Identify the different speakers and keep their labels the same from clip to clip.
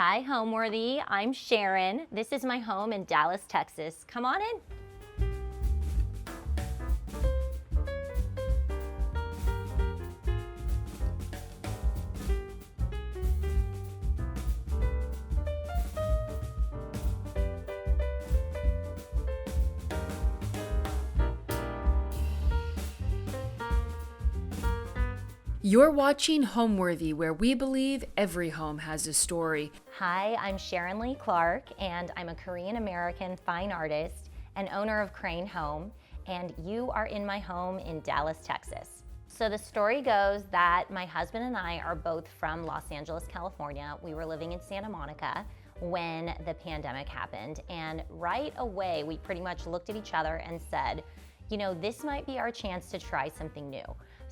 Speaker 1: Hi, Homeworthy. I'm Sharon. This is my home in Dallas, Texas. Come on in.
Speaker 2: You're watching Homeworthy, where we believe every home has a story.
Speaker 1: Hi, I'm Sharon Lee Clark, and I'm a Korean-American fine artist and owner of Krane Home, and you are in my home in Dallas, Texas. So the story goes that my husband and I are both from Los Angeles, California. We were living in Santa Monica when the pandemic happened, and right away we pretty much looked at each other and said, you know, this might be our chance to try something new.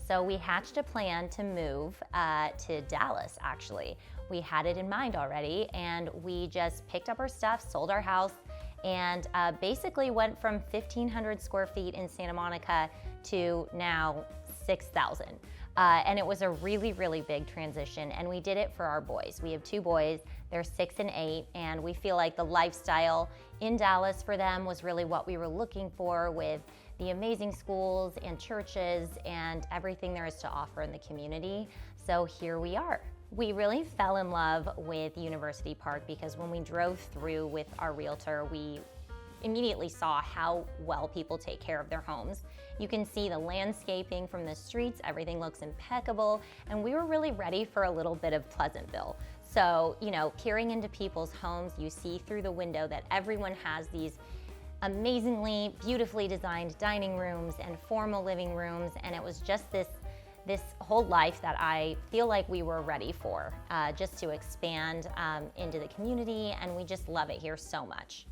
Speaker 1: So we hatched a plan to move to Dallas, actually. We had it in mind already, and we just picked up our stuff, sold our house, and basically went from 1,500 square feet in Santa Monica to now 6,000. And it was a really, really big transition, and we did it for our boys. We have two boys, they're 6 and 8, and we feel like the lifestyle in Dallas for them was really what we were looking for, with the amazing schools and churches and everything there is to offer in the community. So here we are. We really fell in love with University Park because when we drove through with our realtor, we immediately saw how well people take care of their homes. You can see the landscaping from the streets, everything looks impeccable, and we were really ready for a little bit of Pleasantville. So, you know, peering into people's homes, you see through the window that everyone has these amazingly, beautifully designed dining rooms and formal living rooms, and it was just this whole life that I feel like we were ready for, just to expand into the community, and we just love it here so much.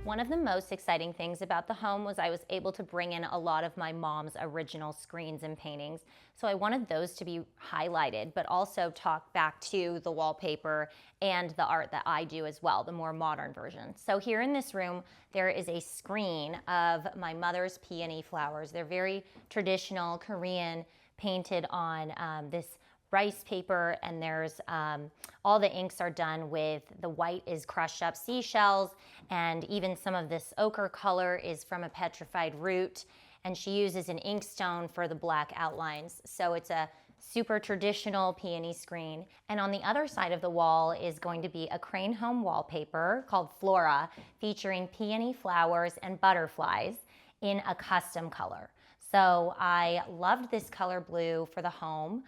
Speaker 1: One of the most exciting things about the home was I was able to bring in a lot of my mom's original screens and paintings. So I wanted those to be highlighted, but also talk back to the wallpaper and the art that I do as well, the more modern version. So here in this room, there is a screen of my mother's peony flowers. They're very traditional Korean, painted on this rice paper, and there's all the inks are done with, the white is crushed up seashells, and even some of this ochre color is from a petrified root, and she uses an inkstone for the black outlines. So it's a super traditional peony screen. And on the other side of the wall is going to be a Krane Home wallpaper called Flora, featuring peony flowers and butterflies in a custom color. So I loved this color blue for the home,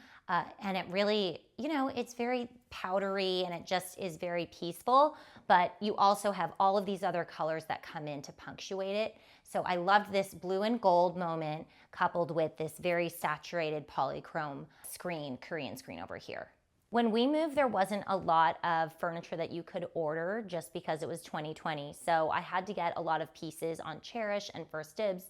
Speaker 1: and it really, you know, it's very powdery and it just is very peaceful, but you also have all of these other colors that come in to punctuate it. So I loved this blue and gold moment coupled with this very saturated polychrome screen, Korean screen over here. When we moved, there wasn't a lot of furniture that you could order just because it was 2020. So I had to get a lot of pieces on Cherish and First Dibs.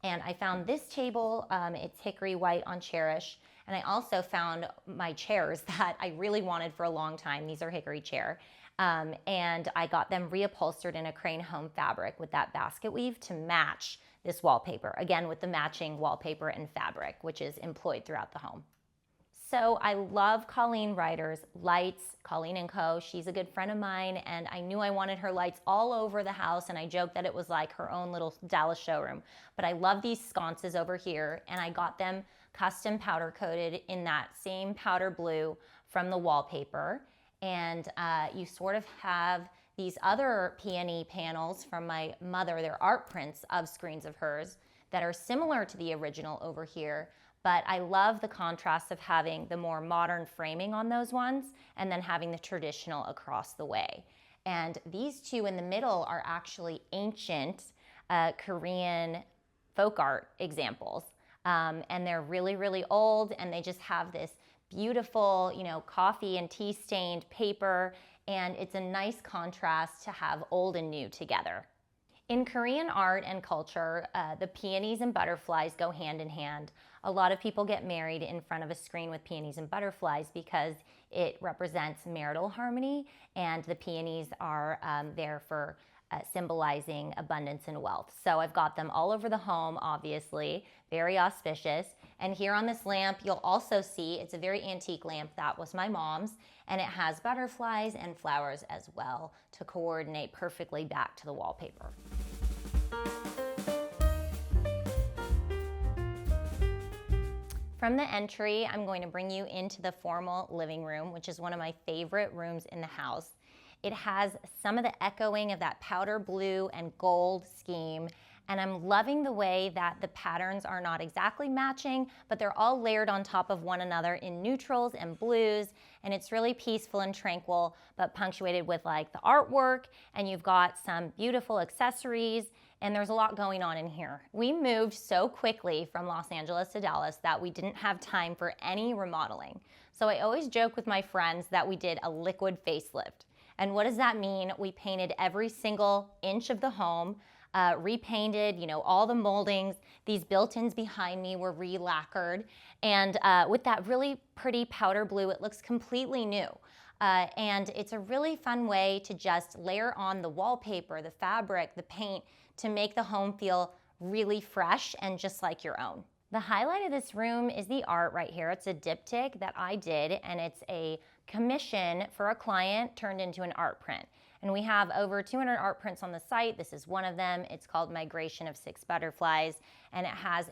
Speaker 1: And I found this table, it's hickory white on Cherish. And I also found my chairs that I really wanted for a long time. These are hickory chair. And I got them reupholstered in a Krane Home fabric with that basket weave to match this wallpaper. Again, with the matching wallpaper and fabric, which is employed throughout the home. So I love Colleen Ryder's lights, Colleen & Co. She's a good friend of mine, and I knew I wanted her lights all over the house, and I joked that it was like her own little Dallas showroom. But I love these sconces over here, and I got them custom powder coated in that same powder blue from the wallpaper. And you sort of have these other peony panels from my mother. They're art prints of screens of hers that are similar to the original over here. But I love the contrast of having the more modern framing on those ones and then having the traditional across the way. And these two in the middle are actually ancient Korean folk art examples. And they're really, really old, and they just have this beautiful, you know, coffee and tea stained paper, and it's a nice contrast to have old and new together. In Korean art and culture, the peonies and butterflies go hand in hand. A lot of people get married in front of a screen with peonies and butterflies because it represents marital harmony, and the peonies are there for symbolizing abundance and wealth. So I've got them all over the home, obviously, very auspicious. And here on this lamp, you'll also see it's a very antique lamp. That was my mom's, and it has butterflies and flowers as well to coordinate perfectly back to the wallpaper. From the entry, I'm going to bring you into the formal living room, which is one of my favorite rooms in the house. It has some of the echoing of that powder blue and gold scheme, and I'm loving the way that the patterns are not exactly matching, but they're all layered on top of one another in neutrals and blues, and it's really peaceful and tranquil, but punctuated with like the artwork, and you've got some beautiful accessories, and there's a lot going on in here. We moved so quickly from Los Angeles to Dallas that we didn't have time for any remodeling. So I always joke with my friends that we did a liquid facelift. And what does that mean? We painted every single inch of the home, repainted, all the moldings. These built-ins behind me were re-lacquered. And with that really pretty powder blue, it looks completely new. And it's a really fun way to just layer on the wallpaper, the fabric, the paint, to make the home feel really fresh and just like your own. The highlight of this room is the art right here. It's a diptych that I did, and it's a commission for a client turned into an art print. And we have over 200 art prints on the site. This is one of them. It's called Migration of Six Butterflies, and it has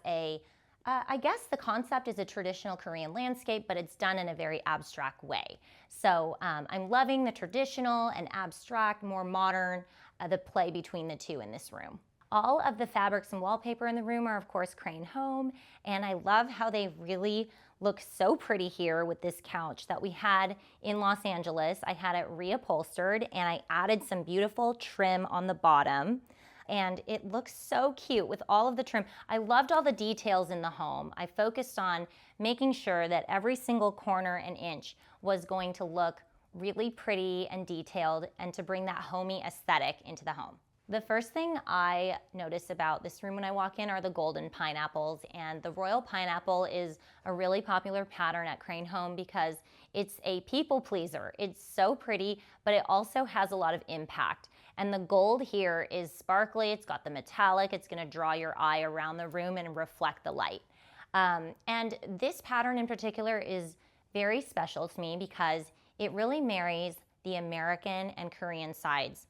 Speaker 1: I guess the concept is a traditional Korean landscape, but it's done in a very abstract way. So I'm loving the traditional and abstract, more modern, the play between the two in this room. All of the fabrics and wallpaper in the room are, of course, Krane Home, and I love how they really look so pretty here with this couch that we had in Los Angeles. I had it reupholstered, and I added some beautiful trim on the bottom, and it looks so cute with all of the trim. I loved all the details in the home. I focused on making sure that every single corner and inch was going to look really pretty and detailed, and to bring that homey aesthetic into the home. The first thing I notice about this room when I walk in are the golden pineapples, and the royal pineapple is a really popular pattern at Krane Home because it's a people pleaser. It's so pretty, but it also has a lot of impact. And the gold here is sparkly, it's got the metallic, it's gonna draw your eye around the room and reflect the light. And this pattern in particular is very special to me because it really marries the American and Korean sides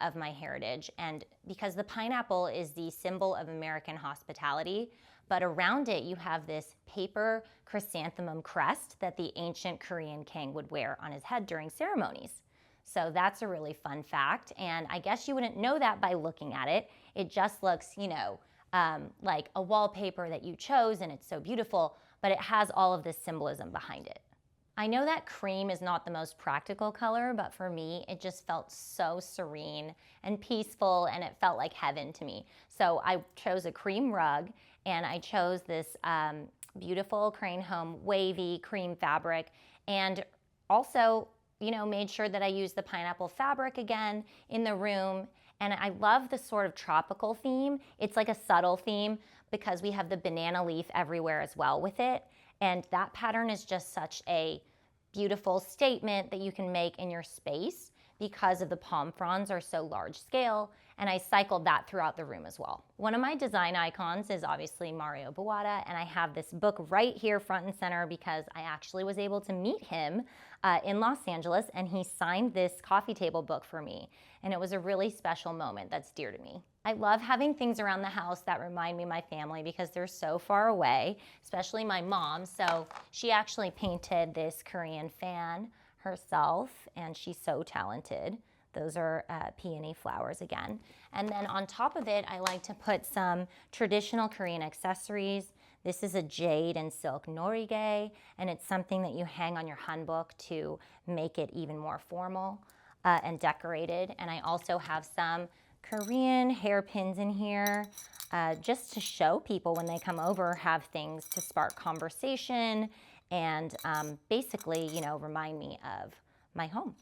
Speaker 1: of my heritage, and because the pineapple is the symbol of American hospitality, but around it you have this paper chrysanthemum crest that the ancient Korean king would wear on his head during ceremonies. So that's a really fun fact, and I guess you wouldn't know that by looking at it. It just looks, like a wallpaper that you chose, and it's so beautiful, but it has all of this symbolism behind it. I know that cream is not the most practical color, but for me, it just felt so serene and peaceful, and it felt like heaven to me. So I chose a cream rug, and I chose this beautiful Krane Home wavy cream fabric, and also, made sure that I used the pineapple fabric again in the room. And I love the sort of tropical theme. It's like a subtle theme because we have the banana leaf everywhere as well with it. And that pattern is just such a beautiful statement that you can make in your space because of the palm fronds are so large scale, and I cycled that throughout the room as well. One of my design icons is obviously Mario Bawada, and I have this book right here front and center because I actually was able to meet him in Los Angeles, and he signed this coffee table book for me, and it was a really special moment that's dear to me. I love having things around the house that remind me of my family because they're so far away, especially my mom. So she actually painted this Korean fan herself, and she's so talented. Those are peony flowers again. And then on top of it, I like to put some traditional Korean accessories. This is a jade and silk norige, and it's something that you hang on your hanbok to make it even more formal and decorated. And I also have some Korean hairpins in here just to show people when they come over, have things to spark conversation and basically, remind me of my home.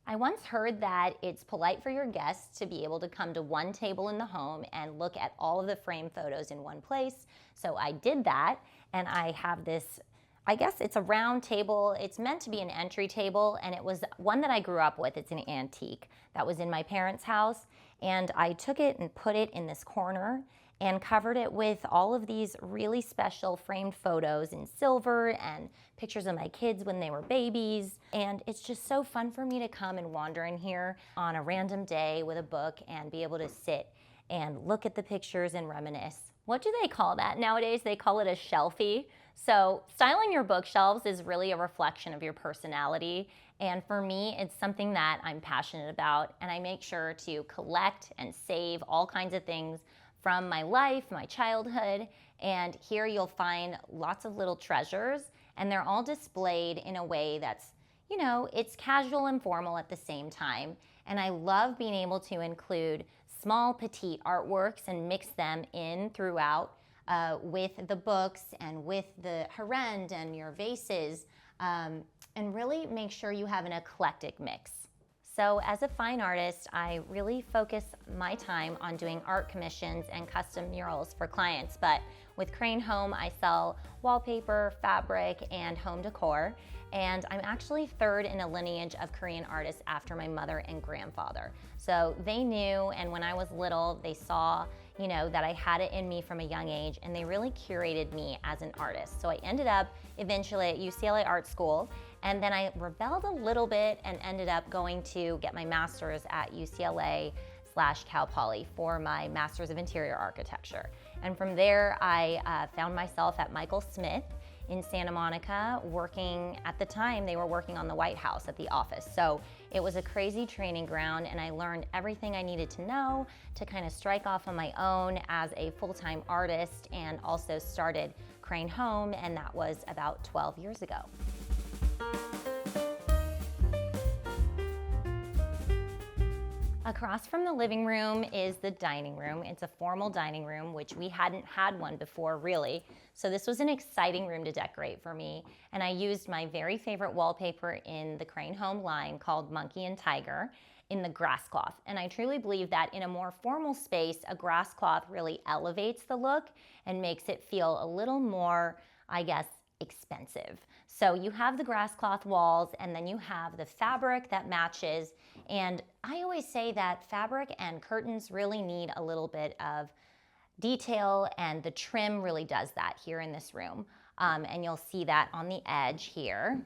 Speaker 1: I once heard that it's polite for your guests to be able to come to one table in the home and look at all of the frame photos in one place. So I did that, and I have this, I guess it's a round table. It's meant to be an entry table, and it was one that I grew up with. It's an antique that was in my parents' house, And I took it and put it in this corner and covered it with all of these really special framed photos in silver and pictures of my kids when they were babies. And it's just so fun for me to come and wander in here on a random day with a book and be able to sit and look at the pictures and reminisce. What do they call that nowadays? They call it a shelfie. So styling your bookshelves is really a reflection of your personality. And for me, it's something that I'm passionate about. And I make sure to collect and save all kinds of things from my life, my childhood. And here you'll find lots of little treasures. And they're all displayed in a way that's, you know, it's casual and formal at the same time. And I love being able to include small, petite artworks and mix them in throughout with the books and with the hirend and your vases, and really make sure you have an eclectic mix. So as a fine artist, I really focus my time on doing art commissions and custom murals for clients. But with Krane Home, I sell wallpaper, fabric, and home decor. And I'm actually third in a lineage of Korean artists after my mother and grandfather. So they knew, and when I was little, they saw, you know, that I had it in me from a young age, and they really curated me as an artist. So I ended up eventually at UCLA Art School, and then I rebelled a little bit and ended up going to get my master's at UCLA/Cal Poly for my Master's of Interior Architecture. And from there, I found myself at Michael Smith in Santa Monica working, at the time they were working on the White House at the office. So it was a crazy training ground, and I learned everything I needed to know to kind of strike off on my own as a full-time artist, and also started Krane Home, and that was about 12 years ago. Across from the living room is the dining room. It's a formal dining room, which we hadn't had one before, really. So this was an exciting room to decorate for me. And I used my very favorite wallpaper in the Krane Home line called Monkey and Tiger in the grass cloth. And I truly believe that in a more formal space, a grass cloth really elevates the look and makes it feel a little more, I guess, expensive. So you have the grass cloth walls, and then you have the fabric that matches. And I always say that fabric and curtains really need a little bit of detail, and the trim really does that here in this room. And you'll see that on the edge here.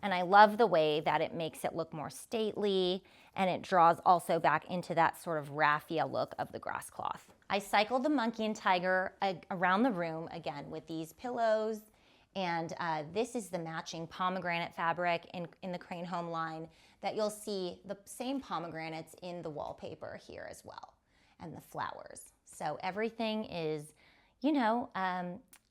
Speaker 1: And I love the way that it makes it look more stately, and it draws also back into that sort of raffia look of the grass cloth. I cycled the Monkey and Tiger around the room again with these pillows, and this is the matching pomegranate fabric in the Krane Home line that you'll see the same pomegranates in the wallpaper here as well, and the flowers. So everything is, you know,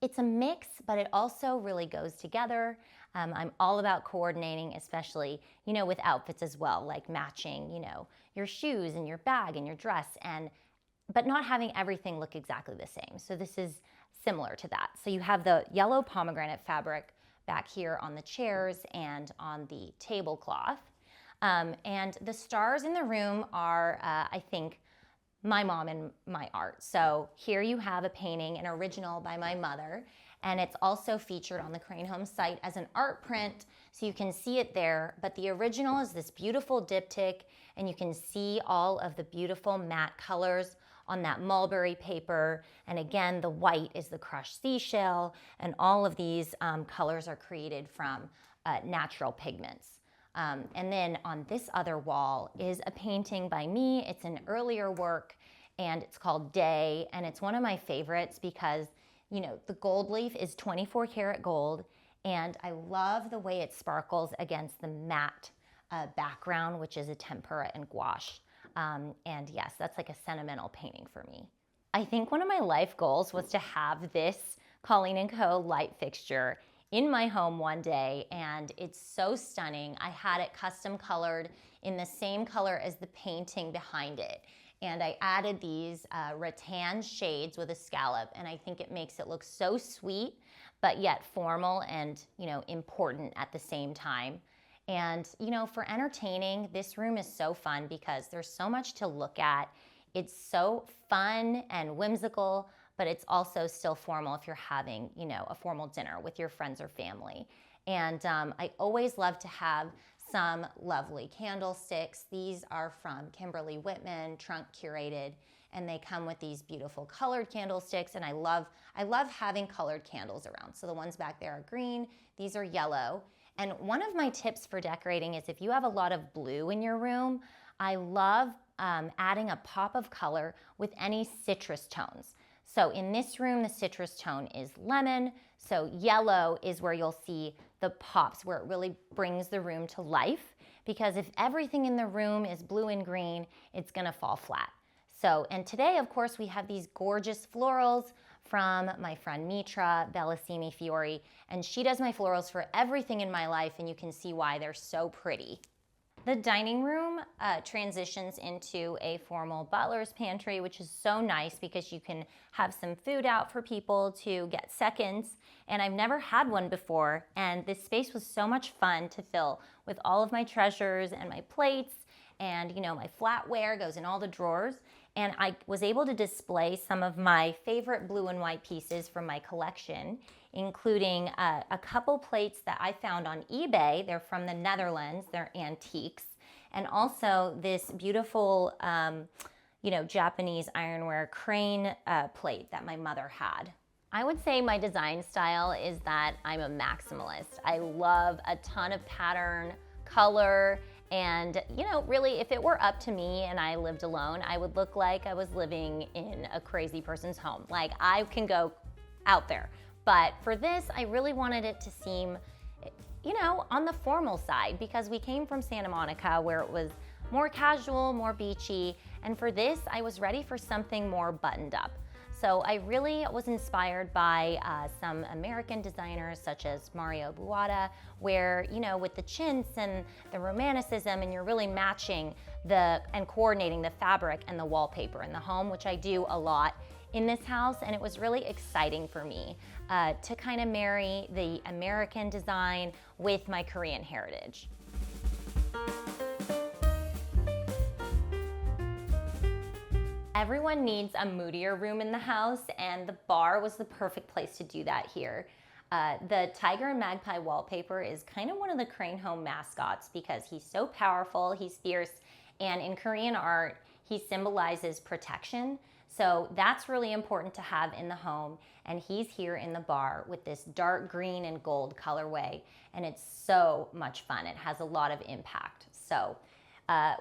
Speaker 1: it's a mix, but it also really goes together. I'm all about coordinating, especially, you know, with outfits as well, like matching, you know, your shoes and your bag and your dress, but not having everything look exactly the same. So this is similar to that. So you have the yellow pomegranate fabric back here on the chairs and on the tablecloth. And the stars in the room are, I think, my mom and my art. So here you have a painting, an original by my mother, and it's also featured on the Krane Home site as an art print, so you can see it there. But the original is this beautiful diptych, and you can see all of the beautiful matte colors on that mulberry paper. And again, the white is the crushed seashell, and all of these colors are created from natural pigments. And then on this other wall is a painting by me. It's an earlier work, and it's called Day, and it's one of my favorites because, you know, the gold leaf is 24 karat gold, and I love the way it sparkles against the matte background, which is a tempera and gouache. And yes, that's like a sentimental painting for me. I think one of my life goals was to have this Colleen & Co. light fixture in my home one day, and it's so stunning. I had it custom colored in the same color as the painting behind it. And I added these rattan shades with a scallop, and I think it makes it look so sweet, but yet formal and, you know, important at the same time. And, you know, for entertaining, this room is so fun because there's so much to look at. It's so fun and whimsical, but it's also still formal if you're having, you know, a formal dinner with your friends or family. And I always love to have some lovely candlesticks. These are from Kimberly Whitman, Trunk Curated, and they come with these beautiful colored candlesticks, and I love having colored candles around. So the ones back there are green, these are yellow. And one of my tips for decorating is if you have a lot of blue in your room, I love adding a pop of color with any citrus tones. So in this room, the citrus tone is lemon, so yellow is where you'll see the pops, where it really brings the room to life, because if everything in the room is blue and green, it's gonna fall flat. So, and today, of course, we have these gorgeous florals from my friend Mitra Bellissimi Fiori, and she does my florals for everything in my life, and you can see why they're so pretty. The dining room transitions into a formal butler's pantry, which is so nice because you can have some food out for people to get seconds. And I've never had one before, and this space was so much fun to fill with all of my treasures and my plates, and you know, my flatware goes in all the drawers. And I was able to display some of my favorite blue and white pieces from my collection, including a couple plates that I found on eBay. They're from the Netherlands, they're antiques. And also this beautiful, Japanese ironware Krane plate that my mother had. I would say my design style is that I'm a maximalist. I love a ton of pattern, color, and really, if it were up to me and I lived alone, I would look like I was living in a crazy person's home. Like, I can go out there. But for this, I really wanted it to seem, on the formal side, because we came from Santa Monica where it was more casual, more beachy. And for this, I was ready for something more buttoned up. So I really was inspired by some American designers such as Mario Buada, where, with the chintz and the romanticism, and you're really matching and coordinating the fabric and the wallpaper in the home, which I do a lot in this house. And it was really exciting for me to kind of marry the American design with my Korean heritage. Everyone needs a moodier room in the house, and the bar was the perfect place to do that here. The tiger and magpie wallpaper is kind of one of the Krane Home mascots because he's so powerful, he's fierce, and in Korean art, he symbolizes protection. So that's really important to have in the home, and he's here in the bar with this dark green and gold colorway, and it's so much fun. It has a lot of impact. So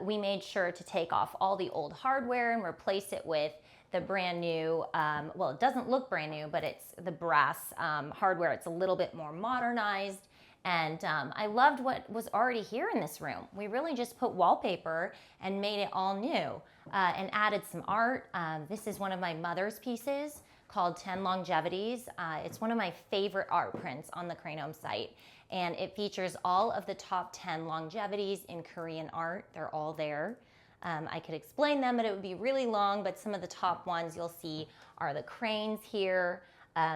Speaker 1: we made sure to take off all the old hardware and replace it with the brand new, it doesn't look brand new, but it's the brass hardware. It's a little bit more modernized. And I loved what was already here in this room. We really just put wallpaper and made it all new and added some art. This is one of my mother's pieces called 10 Longevities. It's one of my favorite art prints on the Krane Home site. And it features all of the top 10 longevities in Korean art. They're all there. I could explain them, but it would be really long, but some of the top ones you'll see are the cranes here,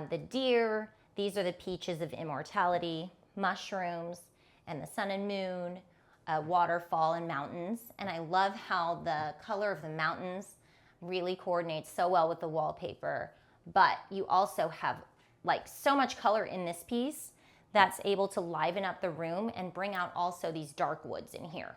Speaker 1: the deer, these are the peaches of immortality, mushrooms, and the sun and moon, waterfall and mountains. And I love how the color of the mountains really coordinates so well with the wallpaper, but you also have like so much color in this piece that's able to liven up the room and bring out also these dark woods in here.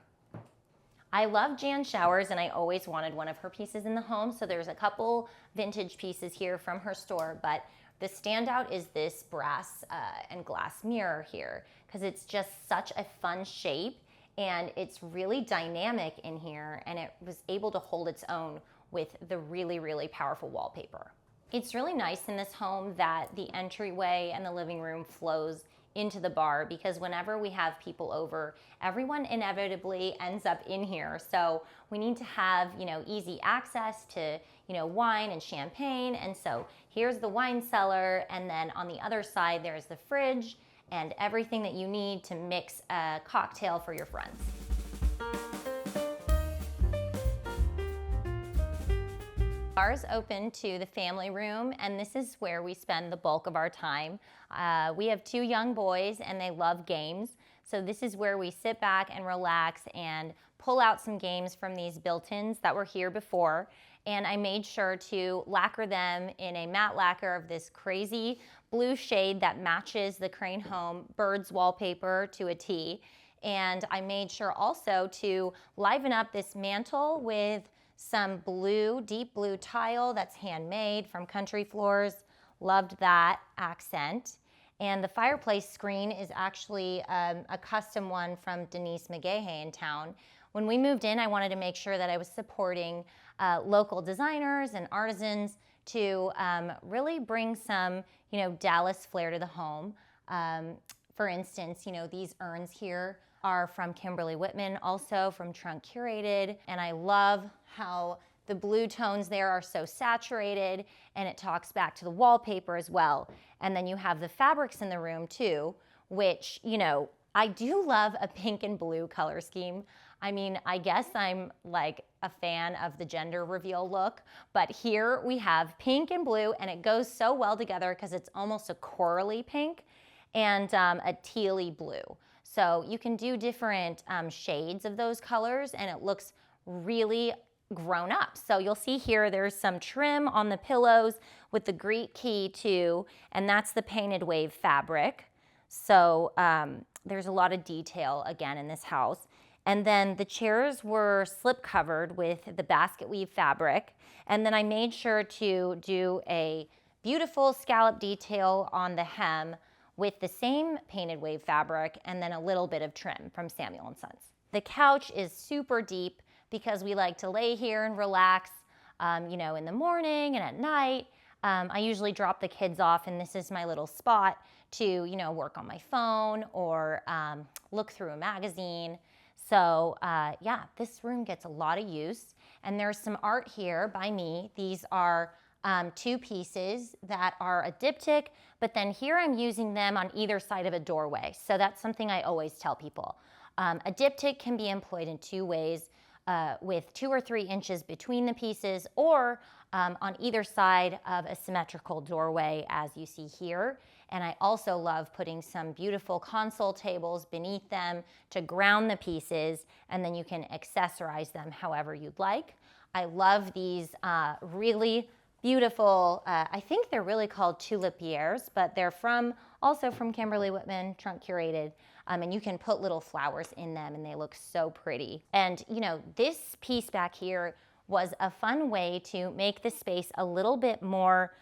Speaker 1: I love Jan Showers, and I always wanted one of her pieces in the home, so there's a couple vintage pieces here from her store, but the standout is this brass and glass mirror here, because it's just such a fun shape, and it's really dynamic in here, and it was able to hold its own with the really, really powerful wallpaper. It's really nice in this home that the entryway and the living room flows into the bar, because whenever we have people over, everyone inevitably ends up in here. So we need to have, easy access to, wine and champagne. And so here's the wine cellar. And then on the other side, there's the fridge and everything that you need to mix a cocktail for your friends. Ours open to the family room, and this is where we spend the bulk of our time. We have 2 young boys, and they love games. So this is where we sit back and relax and pull out some games from these built-ins that were here before. And I made sure to lacquer them in a matte lacquer of this crazy blue shade that matches the Krane Home Birds wallpaper to a T. And I made sure also to liven up this mantle with some blue, deep blue tile that's handmade from Country Floors. Loved that accent. And the fireplace screen is actually a custom one from Denise McGahey in town. When we moved in, I wanted to make sure that I was supporting local designers and artisans to really bring some, Dallas flair to the home. For instance, these urns here are from Kimberly Whitman, also from Trunk Curated, and I love how the blue tones there are so saturated, and it talks back to the wallpaper as well. And then you have the fabrics in the room too, which, I do love a pink and blue color scheme. I mean, I guess I'm like a fan of the gender reveal look, but here we have pink and blue, and it goes so well together because it's almost a corally pink and a tealy blue. So you can do different shades of those colors, and it looks really grown up. So you'll see here there's some trim on the pillows with the Greek key too, and that's the painted wave fabric. So there's a lot of detail again in this house. And then the chairs were slip covered with the basket weave fabric. And then I made sure to do a beautiful scallop detail on the hem with the same painted wave fabric and then a little bit of trim from Samuel & Sons. The couch is super deep because we like to lay here and relax, in the morning and at night. I usually drop the kids off, and this is my little spot to, work on my phone or look through a magazine. So this room gets a lot of use. And there's some art here by me. These are two pieces that are a diptych, but then here I'm using them on either side of a doorway. So that's something I always tell people. A diptych can be employed in two ways, with 2 or 3 inches between the pieces, or on either side of a symmetrical doorway as you see here. And I also love putting some beautiful console tables beneath them to ground the pieces, and then you can accessorize them however you'd like. I love these really beautiful, I think they're really called tulipiers, but they're also from Kimberly Whitman, Trunk Curated. And you can put little flowers in them, and they look so pretty. And this piece back here was a fun way to make the space a little bit more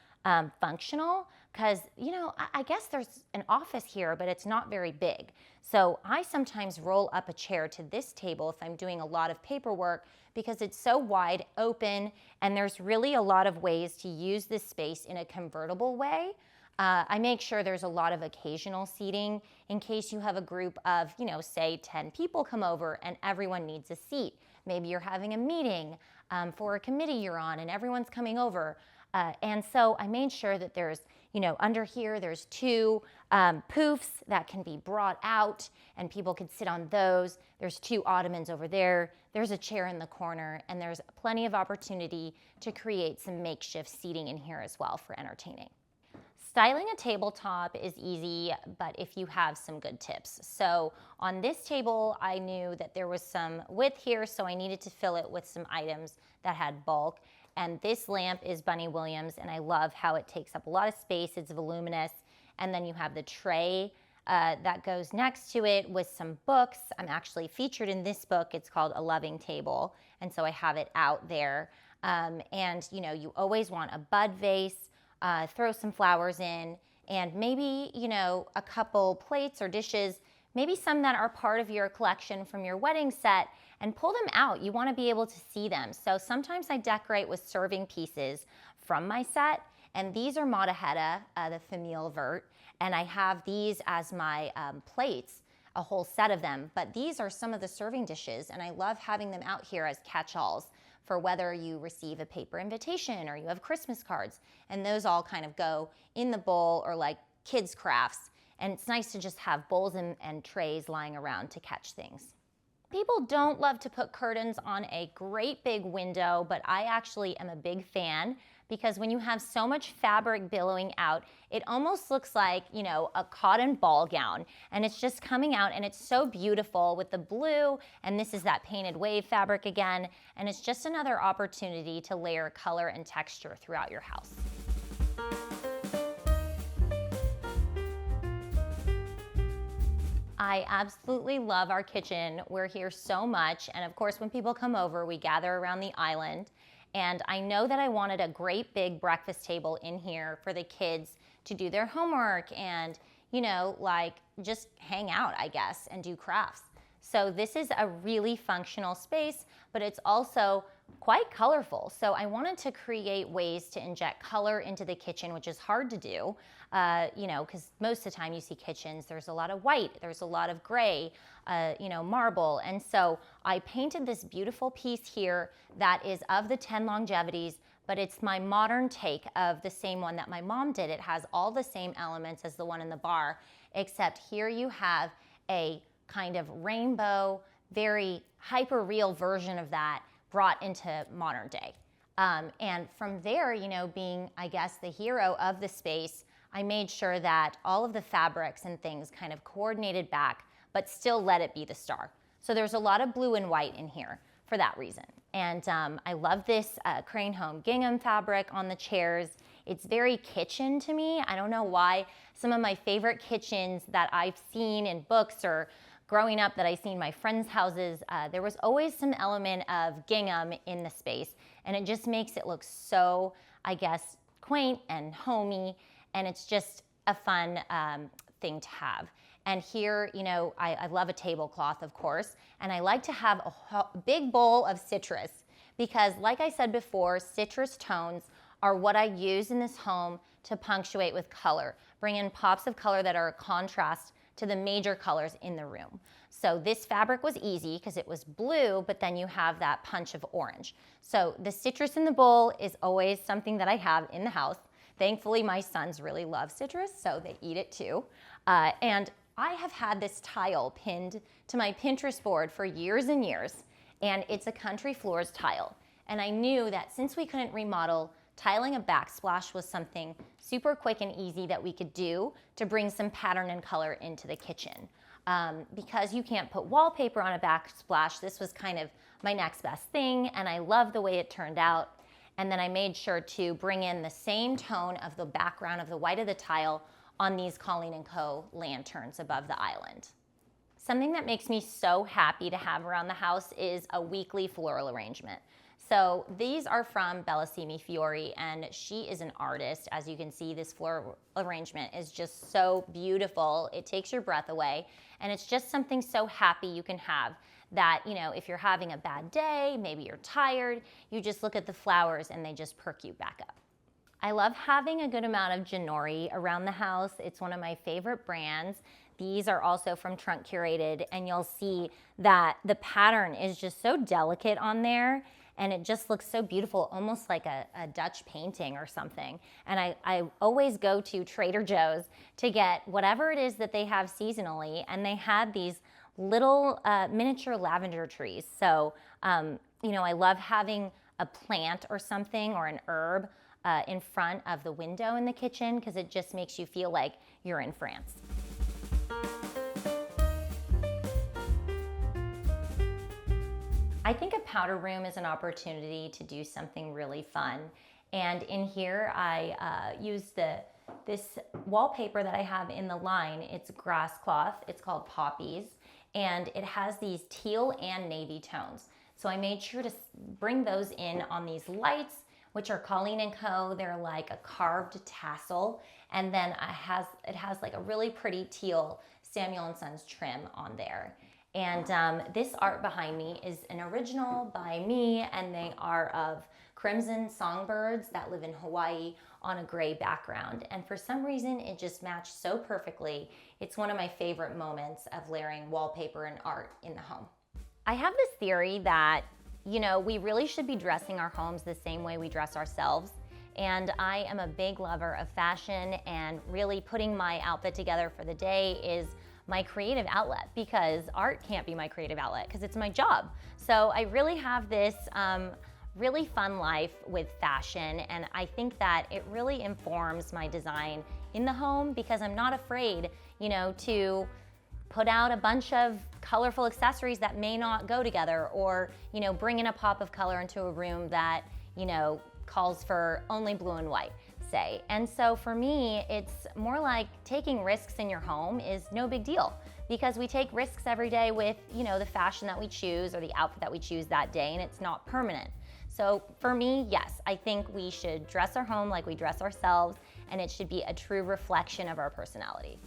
Speaker 1: functional, because I guess there's an office here, but it's not very big. So I sometimes roll up a chair to this table if I'm doing a lot of paperwork, because it's so wide open, and there's really a lot of ways to use this space in a convertible way. I make sure there's a lot of occasional seating in case you have a group of, say 10 people come over and everyone needs a seat. Maybe you're having a meeting for a committee you're on and everyone's coming over. And so I made sure that there's, under here, there's 2 poofs that can be brought out and people could sit on those. There's 2 ottomans over there. There's a chair in the corner, and there's plenty of opportunity to create some makeshift seating in here as well for entertaining. Styling a tabletop is easy, but if you have some good tips. So on this table, I knew that there was some width here, so I needed to fill it with some items that had bulk. And this lamp is Bunny Williams, and I love how it takes up a lot of space. It's voluminous. And then you have the tray that goes next to it with some books. I'm actually featured in this book. It's called A Loving Table, and so I have it out there. And you always want a bud vase. Throw some flowers in, and maybe, a couple plates or dishes, maybe some that are part of your collection from your wedding set, and pull them out. You want to be able to see them. So sometimes I decorate with serving pieces from my set, and these are Mataheta, the Famille Vert, and I have these as my plates, a whole set of them. But these are some of the serving dishes, and I love having them out here as catch-alls for whether you receive a paper invitation or you have Christmas cards. And those all kind of go in the bowl or like kids' crafts. And it's nice to just have bowls and trays lying around to catch things. People don't love to put curtains on a great big window, but I actually am a big fan, because when you have so much fabric billowing out, it almost looks like, a cotton ball gown, and it's just coming out, and it's so beautiful with the blue, and this is that painted wave fabric again, and it's just another opportunity to layer color and texture throughout your house. I absolutely love our kitchen. We're here so much. And of course, when people come over, we gather around the island. And I know that I wanted a great big breakfast table in here for the kids to do their homework and, you know, like just hang out, I guess, and do crafts. So this is a really functional space, but it's also quite colorful. So I wanted to create ways to inject color into the kitchen, which is hard to do, you know, because most of the time you see kitchens, there's a lot of white, there's a lot of gray, you know, marble. And so I painted this beautiful piece here that is of the 10 longevities, but it's my modern take of the same one that my mom did. It has all the same elements as the one in the bar, except here you have a kind of rainbow, very hyper-real version of that brought into modern day. And from there, you know, being, I guess, the hero of the space, I made sure that all of the fabrics and things kind of coordinated back, but still let it be the star. So there's a lot of blue and white in here for that reason. And I love this Krane Home gingham fabric on the chairs. It's very kitchen to me. I don't know why. Some of my favorite kitchens that I've seen in books or growing up that I seen my friends' houses, there was always some element of gingham in the space, and it just makes it look so, I guess, quaint and homey, and it's just a fun thing to have. And here, you know, I love a tablecloth, of course, and I like to have a big bowl of citrus because, like I said before, citrus tones are what I use in this home to punctuate with color, bring in pops of color that are a contrast to the major colors in the room. So this fabric was easy because it was blue, but then you have that punch of orange. So the citrus in the bowl is always something that I have in the house. Thankfully, my sons really love citrus, so they eat it too. And I have had this tile pinned to my Pinterest board for years and years, and it's a country floors tile. And I knew that since we couldn't remodel, tiling a backsplash was something super quick and easy that we could do to bring some pattern and color into the kitchen. Because you can't put wallpaper on a backsplash, this was kind of my next best thing, and I love the way it turned out. And then I made sure to bring in the same tone of the background of the white of the tile on these Colleen & Co. lanterns above the island. Something that makes me so happy to have around the house is a weekly floral arrangement. So these are from Bellissimi Fiore, and she is an artist. As you can see, this floral arrangement is just so beautiful. It takes your breath away, and it's just something so happy you can have that, you know, if you're having a bad day, maybe you're tired, you just look at the flowers and they just perk you back up. I love having a good amount of Janori around the house. It's one of my favorite brands. These are also from Trunk Curated, and you'll see that the pattern is just so delicate on there, and it just looks so beautiful, almost like a Dutch painting or something. And I always go to Trader Joe's to get whatever it is that they have seasonally, and they had these little miniature lavender trees. So, you know, I love having a plant or something or an herb in front of the window in the kitchen because it just makes you feel like you're in France. I think a powder room is an opportunity to do something really fun. And in here, I used this wallpaper that I have in the line. It's grass cloth. It's called Poppies. And it has these teal and navy tones. So I made sure to bring those in on these lights, which are Colleen & Co. They're like a carved tassel. And then it has like a really pretty teal Samuel & Sons trim on there. And this art behind me is an original by me, and they are of crimson songbirds that live in Hawaii on a gray background. And for some reason, it just matched so perfectly. It's one of my favorite moments of layering wallpaper and art in the home. I have this theory that, you know, we really should be dressing our homes the same way we dress ourselves. And I am a big lover of fashion, and really putting my outfit together for the day is my creative outlet, because art can't be my creative outlet because it's my job. So I really have this really fun life with fashion, and I think that it really informs my design in the home because I'm not afraid, you know, to put out a bunch of colorful accessories that may not go together, or, you know, bring in a pop of color into a room that, you know, calls for only blue and white. say. And so for me, it's more like taking risks in your home is no big deal, because we take risks every day with, the fashion that we choose or the outfit that we choose that day, and it's not permanent. So for me, yes, I think we should dress our home like we dress ourselves, and it should be a true reflection of our personality.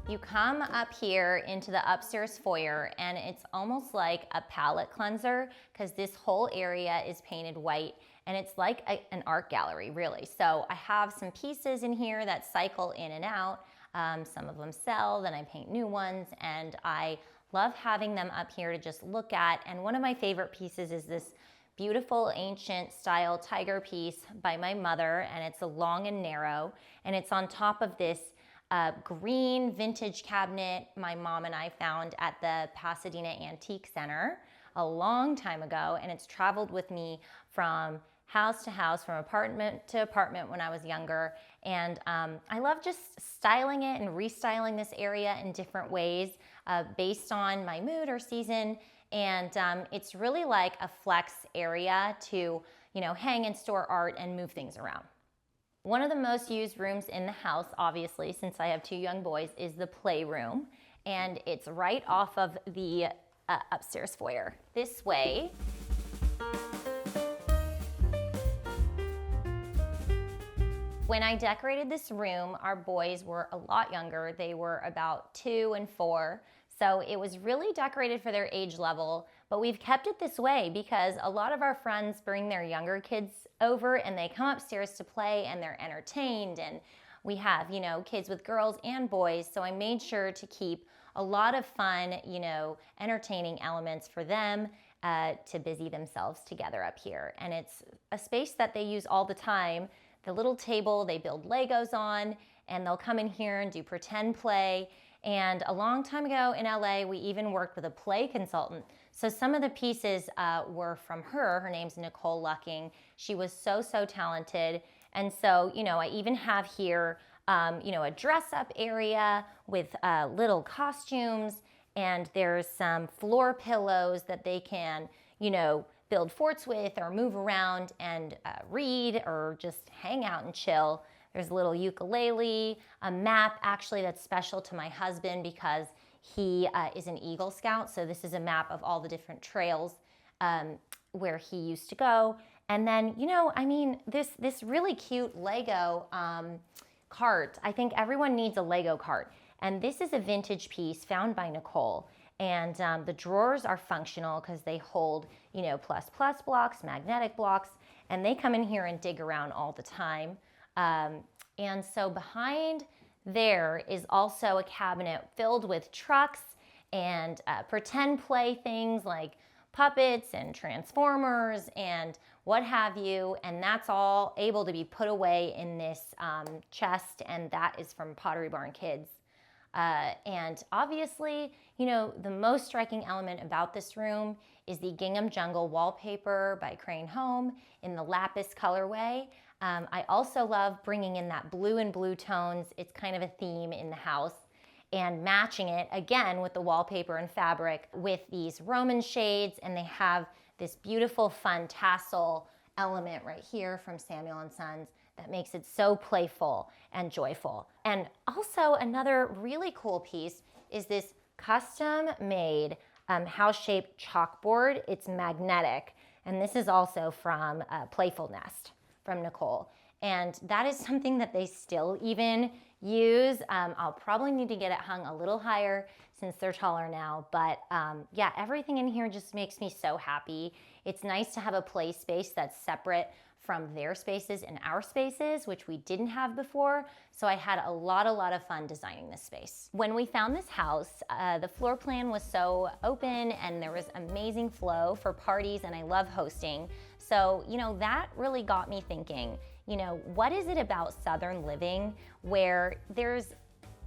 Speaker 1: You come up here into the upstairs foyer, and it's almost like a palette cleanser, because this whole area is painted white, and it's like an art gallery, really. So I have some pieces in here that cycle in and out. Some of them sell, then I paint new ones, and I love having them up here to just look at. And one of my favorite pieces is this beautiful ancient style tiger piece by my mother, and it's a long and narrow, and it's on top of this green vintage cabinet my mom and I found at the Pasadena Antique Center a long time ago, and it's traveled with me from house to house, from apartment to apartment when I was younger. And I love just styling it and restyling this area in different ways based on my mood or season. And it's really like a flex area to, hang and store art and move things around. One of the most used rooms in the house, obviously, since I have two young boys, is the playroom. And it's right off of the upstairs foyer. This way. When I decorated this room, our boys were a lot younger. They were about 2 and 4. So it was really decorated for their age level, but we've kept it this way because a lot of our friends bring their younger kids over and they come upstairs to play and they're entertained, and we have, kids with girls and boys. So I made sure to keep a lot of fun, entertaining elements for them to busy themselves together up here. And it's a space that they use all the time. The little table they build Legos on, and they'll come in here and do pretend play. And a long time ago in LA, we even worked with a play consultant. So some of the pieces were from her. Her name's Nicole Lucking. She was so talented. And so, I even have here, a dress-up area with little costumes, and there's some floor pillows that they can, build forts with or move around and read or just hang out and chill. There's a little ukulele, a map actually that's special to my husband because he is an Eagle Scout. So this is a map of all the different trails where he used to go. And then, this really cute Lego cart. I think everyone needs a Lego cart. And this is a vintage piece found by Nicole. And the drawers are functional because they hold, plus blocks, magnetic blocks, and they come in here and dig around all the time. And so behind there is also a cabinet filled with trucks and pretend play things like puppets and transformers and what have you. And that's all able to be put away in this chest, and that is from Pottery Barn Kids. And obviously, the most striking element about this room is the Gingham Jungle wallpaper by Krane Home in the lapis colorway. I also love bringing in that blue and blue tones. It's kind of a theme in the house, and matching it again with the wallpaper and fabric with these Roman shades, and they have this beautiful fun tassel element right here from Samuel & Sons that makes it so playful and joyful. And also another really cool piece is this custom-made house-shaped chalkboard. It's magnetic, and this is also from Playful Nest from Nicole. And that is something that they still even use. I'll probably need to get it hung a little higher since they're taller now, but yeah, everything in here just makes me so happy. It's nice to have a play space that's separate from their spaces and our spaces, which we didn't have before. So I had a lot of fun designing this space. When we found this house, the floor plan was so open and there was amazing flow for parties, and I love hosting. So, that really got me thinking, what is it about Southern living where there's,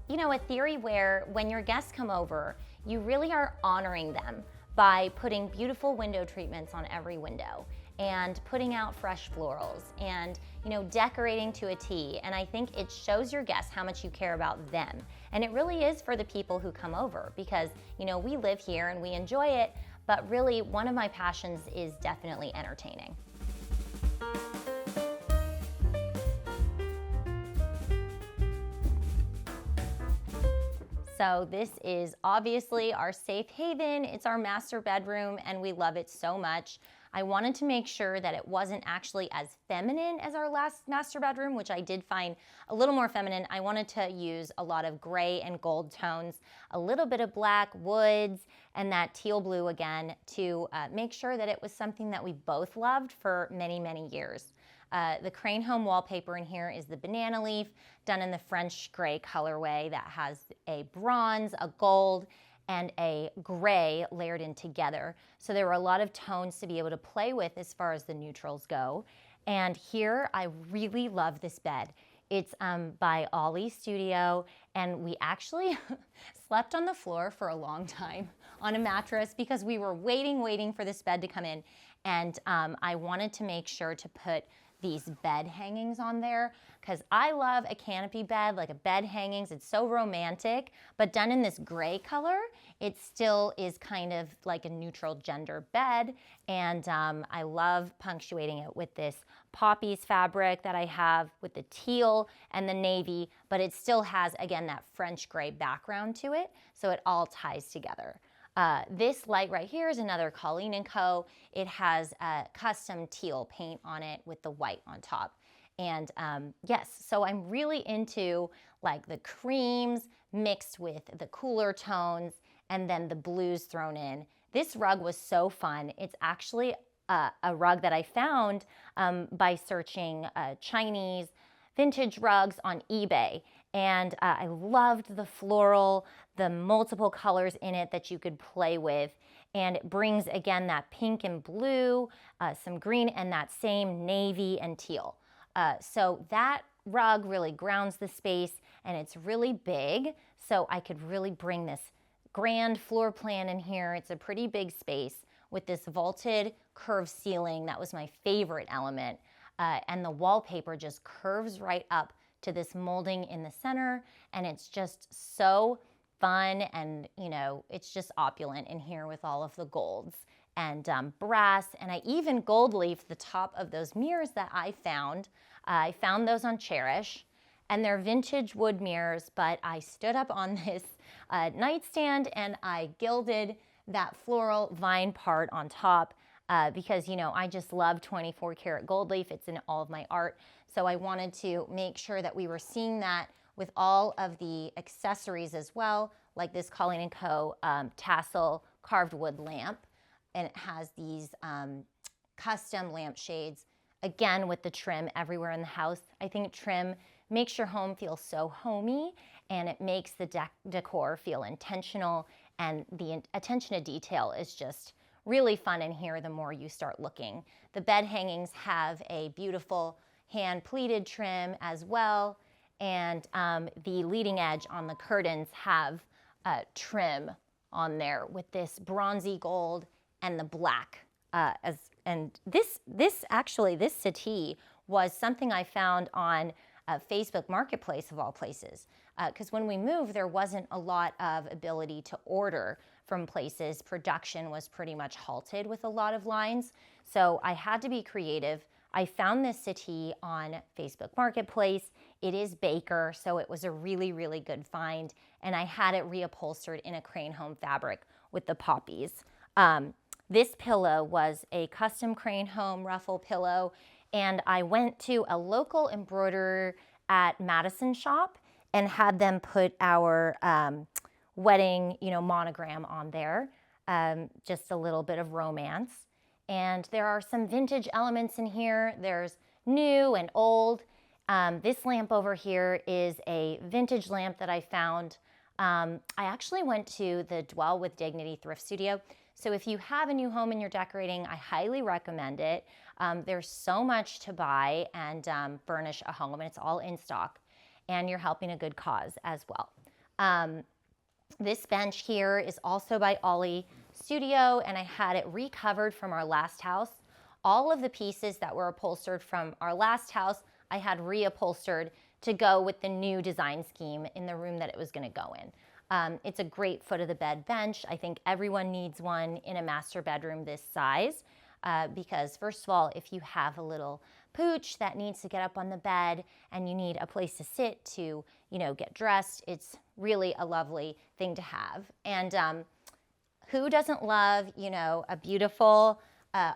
Speaker 1: a theory where when your guests come over, you really are honoring them by putting beautiful window treatments on every window and putting out fresh florals and, decorating to a T. And I think it shows your guests how much you care about them. And it really is for the people who come over because, we live here and we enjoy it, but really one of my passions is definitely entertaining. So this is obviously our safe haven. It's our master bedroom and we love it so much. I wanted to make sure that it wasn't actually as feminine as our last master bedroom, which I did find a little more feminine. I wanted to use a lot of gray and gold tones, a little bit of black, woods, and that teal blue again to make sure that it was something that we both loved for many, many years. The Krane Home wallpaper in here is the banana leaf, done in the French gray colorway that has a bronze, a gold, and a gray layered in together. So there were a lot of tones to be able to play with as far as the neutrals go. And here, I really love this bed. It's by Ollie Studio, and we actually slept on the floor for a long time on a mattress because we were waiting for this bed to come in. And I wanted to make sure to put these bed hangings on there because I love a canopy bed, like a bed hangings. It's so romantic, but done in this gray color, it still is kind of like a neutral gender bed. And I love punctuating it with this poppies fabric that I have with the teal and the navy, but it still has, again, that French gray background to it, so it all ties together. This light right here is another Colleen & Co. It has a custom teal paint on it with the white on top. And yes, so I'm really into like the creams mixed with the cooler tones and then the blues thrown in. This rug was so fun. It's actually a rug that I found by searching Chinese vintage rugs on eBay. And I loved the floral, the multiple colors in it that you could play with. And it brings, again, that pink and blue, some green, and that same navy and teal. So that rug really grounds the space, and it's really big, so I could really bring this grand floor plan in here. It's a pretty big space with this vaulted curved ceiling. That was my favorite element. And the wallpaper just curves right up to this molding in the center, and it's just so fun, and it's just opulent in here with all of the golds and brass, and I even gold leafed the top of those mirrors that I found. I found those on Cherish, and they're vintage wood mirrors, but I stood up on this nightstand and I gilded that floral vine part on top because I just love 24 karat gold leaf. It's in all of my art. So I wanted to make sure that we were seeing that with all of the accessories as well, like this Colleen & Co. Tassel carved wood lamp. And it has these custom lamp shades, again with the trim everywhere in the house. I think trim makes your home feel so homey, and it makes the decor feel intentional, and the attention to detail is just really fun in here the more you start looking. The bed hangings have a beautiful hand pleated trim as well, and the leading edge on the curtains have trim on there with this bronzy gold and the black. And this settee was something I found on Facebook Marketplace of all places. Because when we moved, there wasn't a lot of ability to order from places. Production was pretty much halted with a lot of lines. So I had to be creative. I found this settee on Facebook Marketplace. It is Baker, so it was a really, really good find. And I had it reupholstered in a Krane Home fabric with the poppies. This pillow was a custom Krane Home ruffle pillow, and I went to a local embroiderer at Madison shop and had them put our wedding, monogram on there. Just a little bit of romance. And there are some vintage elements in here. There's new and old. This lamp over here is a vintage lamp that I found. I actually went to the Dwell with Dignity thrift studio. So if you have a new home and you're decorating, I highly recommend it. There's so much to buy and furnish a home, and it's all in stock, and you're helping a good cause as well. This bench here is also by Ollie Studio, and I had it recovered from our last house all of the pieces that were upholstered from our last house, I had reupholstered to go with the new design scheme in the room that it was going to go in. It's a great foot of the bed bench. I think everyone needs one in a master bedroom this size because first of all, if you have a little pooch that needs to get up on the bed and you need a place to sit to, get dressed, it's really a lovely thing to have. And who doesn't love, a beautiful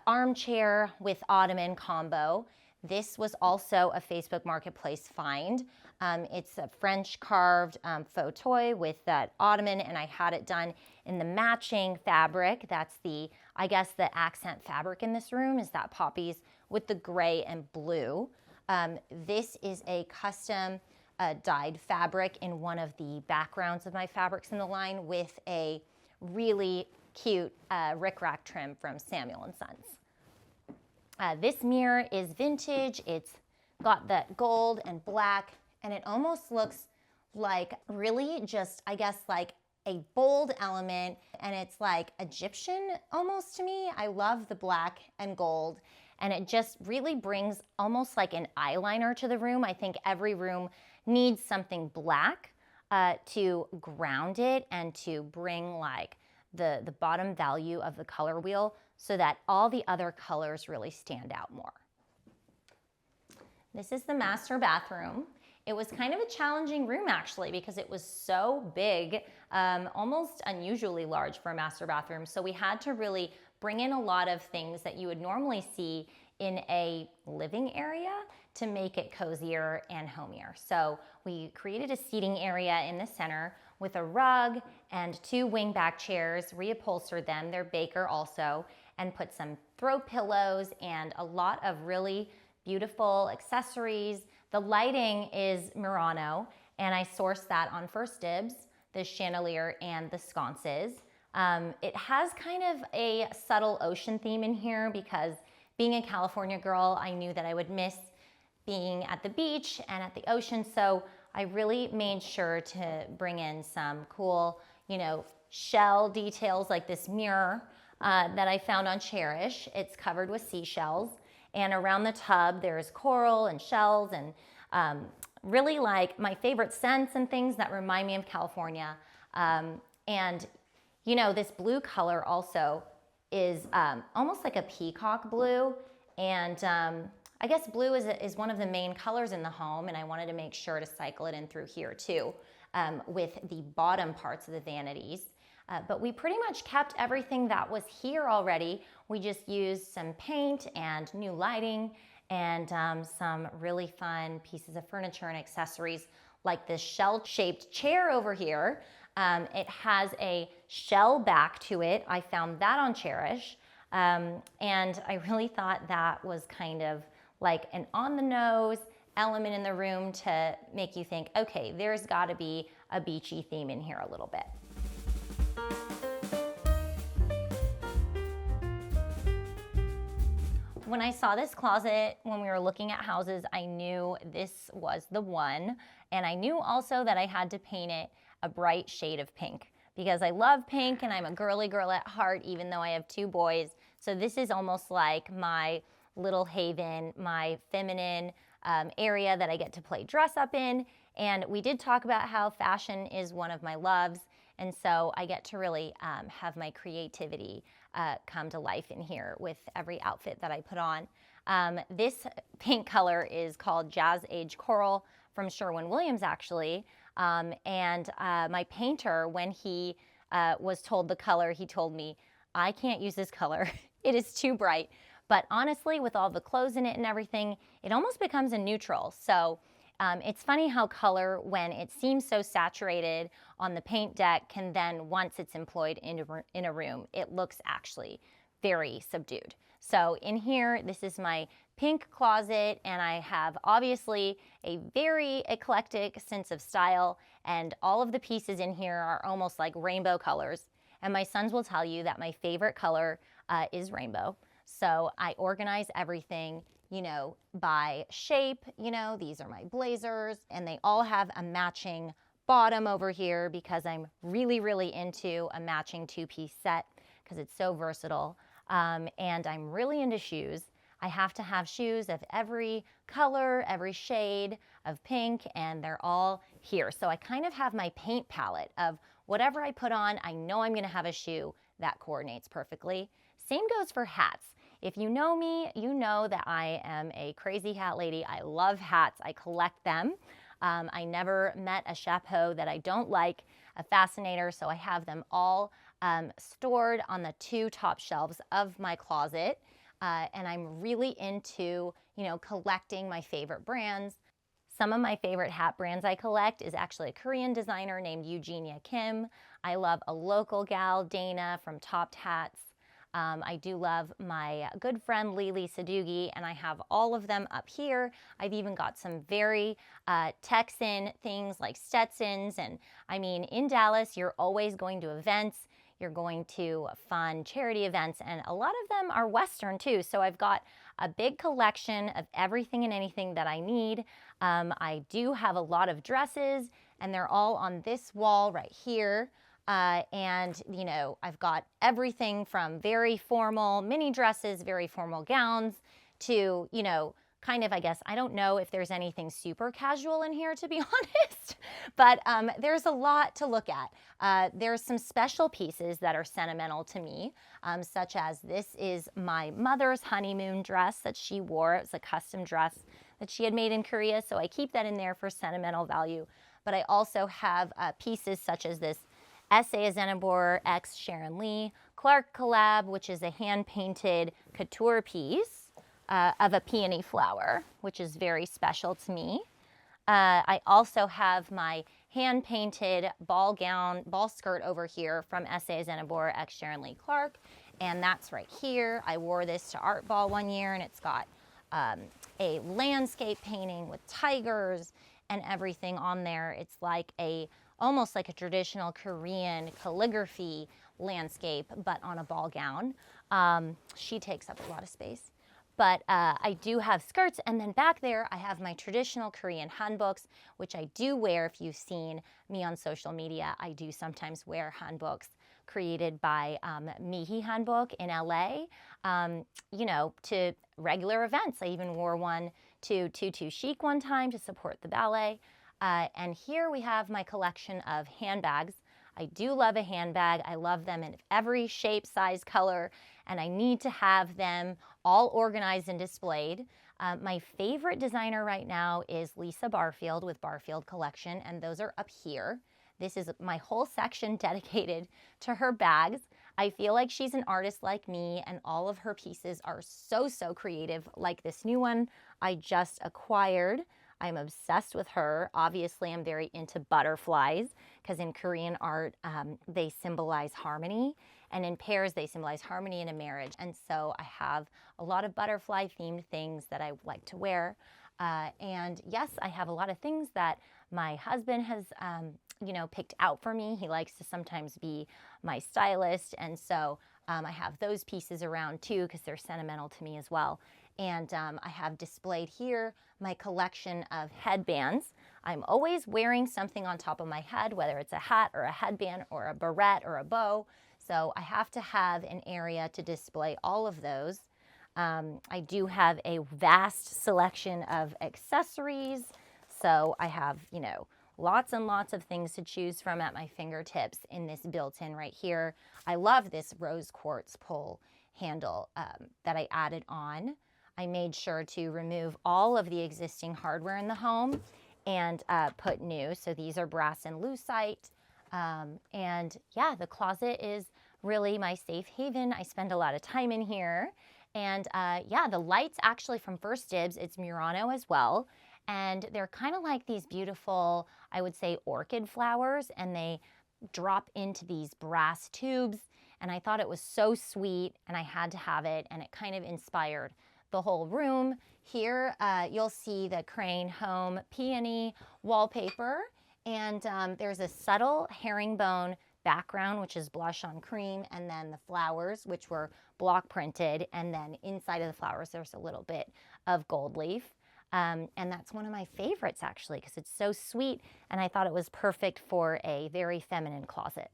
Speaker 1: armchair with ottoman combo? This was also a Facebook Marketplace find. It's a French carved faux toy with that ottoman, and I had it done in the matching fabric. That's the accent fabric in this room is that poppies with the gray and blue. This is a custom dyed fabric in one of the backgrounds of my fabrics in the line with a really cute rickrack trim from Samuel & Sons. This mirror is vintage. It's got that gold and black, and it almost looks like really just, like a bold element, and it's like Egyptian almost to me. I love the black and gold, and it just really brings almost like an eyeliner to the room. I think every room needs something black to ground it and to bring like the bottom value of the color wheel so that all the other colors really stand out more. This is the master bathroom. It was kind of a challenging room actually because it was so big, almost unusually large for a master bathroom. So we had to really bring in a lot of things that you would normally see in a living area to make it cozier and homier. So we created a seating area in the center with a rug and 2 wingback chairs, reupholstered them, they're Baker also, and put some throw pillows and a lot of really beautiful accessories. The lighting is Murano, and I sourced that on First Dibs, the chandelier and the sconces. It has kind of a subtle ocean theme in here because being a California girl, I knew that I would miss being at the beach and at the ocean, so I really made sure to bring in some cool, shell details like this mirror that I found on Cherish. It's covered with seashells, and around the tub there's coral and shells and really like my favorite scents and things that remind me of California. And this blue color also is almost like a peacock blue, and I guess blue is one of the main colors in the home, and I wanted to make sure to cycle it in through here too with the bottom parts of the vanities. But we pretty much kept everything that was here already. We just used some paint and new lighting and some really fun pieces of furniture and accessories like this shell-shaped chair over here. It has a shell back to it. I found that on Cherish. And I really thought that was kind of like an on-the-nose element in the room to make you think, okay, there's got to be a beachy theme in here a little bit. When I saw this closet, when we were looking at houses, I knew this was the one. And I knew also that I had to paint it a bright shade of pink because I love pink and I'm a girly girl at heart, even though I have 2 boys. So this is almost like my little haven, my feminine area that I get to play dress up in. And we did talk about how fashion is one of my loves. And so I get to really have my creativity come to life in here with every outfit that I put on. This pink color is called Jazz Age Coral from Sherwin-Williams actually. And my painter, when he was told the color, he told me, I can't use this color. It is too bright. But honestly, with all the clothes in it and everything, it almost becomes a neutral. So it's funny how color, when it seems so saturated on the paint deck, can then, once it's employed in a room, it looks actually very subdued. So in here, this is my pink closet, and I have obviously a very eclectic sense of style, and all of the pieces in here are almost like rainbow colors. And my sons will tell you that my favorite color is rainbow. So I organize everything, by shape. These are my blazers, and they all have a matching bottom over here because I'm really, really into a matching 2-piece set because it's so versatile. And I'm really into shoes. I have to have shoes of every color, every shade of pink, and they're all here. So I kind of have my paint palette of whatever I put on, I know I'm gonna have a shoe that coordinates perfectly. Same goes for hats. If you know me, you know that I am a crazy hat lady. I love hats, I collect them. I never met a chapeau that I don't like, a fascinator, so I have them all stored on the 2 top shelves of my closet. And I'm really into, collecting my favorite brands. Some of my favorite hat brands I collect is actually a Korean designer named Eugenia Kim. I love a local gal, Dana from Topped Hats. I do love my good friend Lily Sadugi, and I have all of them up here. I've even got some very Texan things like Stetsons. And I mean, in Dallas, you're always going to events. You're going to fun charity events, and a lot of them are Western too. So I've got a big collection of everything and anything that I need. I do have a lot of dresses, and they're all on this wall right here. And I've got everything from very formal mini dresses, very formal gowns, to, kind of, I guess, I don't know if there's anything super casual in here, to be honest, but there's a lot to look at. There's some special pieces that are sentimental to me, such as this is my mother's honeymoon dress that she wore. It was a custom dress that she had made in Korea, so I keep that in there for sentimental value. But I also have pieces such as this S.A. Zenabor x Sharon Lee Clark collab, which is a hand-painted couture piece of a peony flower, which is very special to me. I also have my hand-painted ball skirt over here from S.A. Zenabor x Sharon Lee Clark, and that's right here. I wore this to Art Ball one year, and it's got a landscape painting with tigers and everything on there. It's like almost like a traditional Korean calligraphy landscape, but on a ball gown. She takes up a lot of space. But I do have skirts, and then back there I have my traditional Korean hanboks, which I do wear. If you've seen me on social media, I do sometimes wear hanboks created by Mihi Hanbok in LA, to regular events. I even wore one to Tutu Chic one time to support the ballet. And here we have my collection of handbags. I do love a handbag. I love them in every shape, size, color, and I need to have them all organized and displayed. My favorite designer right now is Lisa Barfield with Barfield Collection, and those are up here. This is my whole section dedicated to her bags. I feel like she's an artist like me, and all of her pieces are so, so creative, like this new one I just acquired. I'm obsessed with her. Obviously, I'm very into butterflies because in Korean art, they symbolize harmony, and in pairs, they symbolize harmony in a marriage. And so I have a lot of butterfly-themed things that I like to wear. And yes, I have a lot of things that my husband has, picked out for me. He likes to sometimes be my stylist, and so I have those pieces around too because they're sentimental to me as well. And I have displayed here my collection of headbands. I'm always wearing something on top of my head, whether it's a hat or a headband or a barrette or a bow. So I have to have an area to display all of those. I do have a vast selection of accessories. So I have, lots and lots of things to choose from at my fingertips in this built-in right here. I love this rose quartz pull handle that I added on. I made sure to remove all of the existing hardware in the home and put new. So these are brass and lucite. And yeah, the closet is really my safe haven. I spend a lot of time in here. And yeah, the lights actually from First Dibs, it's Murano as well. And they're kind of like these beautiful, I would say, orchid flowers, and they drop into these brass tubes. And I thought it was so sweet, and I had to have it, and it kind of inspired the whole room. Here you'll see the Krane Home peony wallpaper, and there's a subtle herringbone background, which is blush on cream, and then the flowers, which were block printed, and then inside of the flowers there's a little bit of gold leaf. And that's one of my favorites actually because it's so sweet, and I thought it was perfect for a very feminine closet.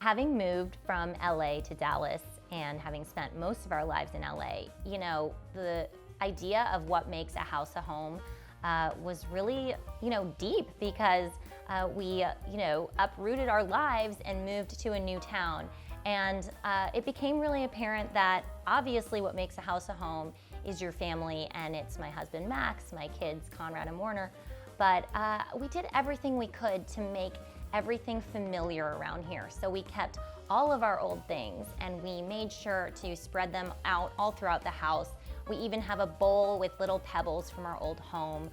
Speaker 1: Having moved from LA to Dallas and having spent most of our lives in LA, the idea of what makes a house a home was really, deep because we, uprooted our lives and moved to a new town. And it became really apparent that obviously what makes a house a home is your family, and it's my husband Max, my kids Conrad and Warner. But we did everything we could to make everything familiar around here. So we kept all of our old things and we made sure to spread them out all throughout the house. We even have a bowl with little pebbles from our old home.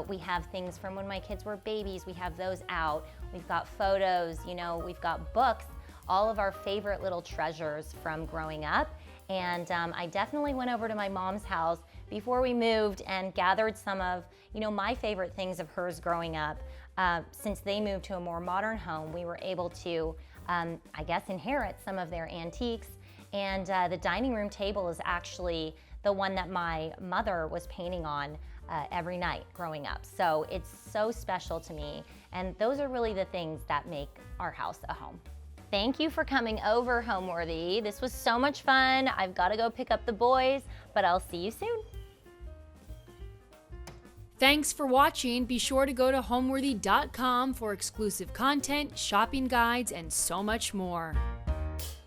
Speaker 1: We have things from when my kids were babies, we have those out. We've got photos, we've got books, all of our favorite little treasures from growing up. And I definitely went over to my mom's house before we moved and gathered some of, my favorite things of hers growing up. Since they moved to a more modern home, we were able to, inherit some of their antiques. And the dining room table is actually the one that my mother was painting on every night growing up. So it's so special to me. And those are really the things that make our house a home. Thank you for coming over, Homeworthy. This was so much fun. I've got to go pick up the boys, but I'll see you soon.
Speaker 2: Thanks for watching. Be sure to go to homeworthy.com for exclusive content, shopping guides, and so much more.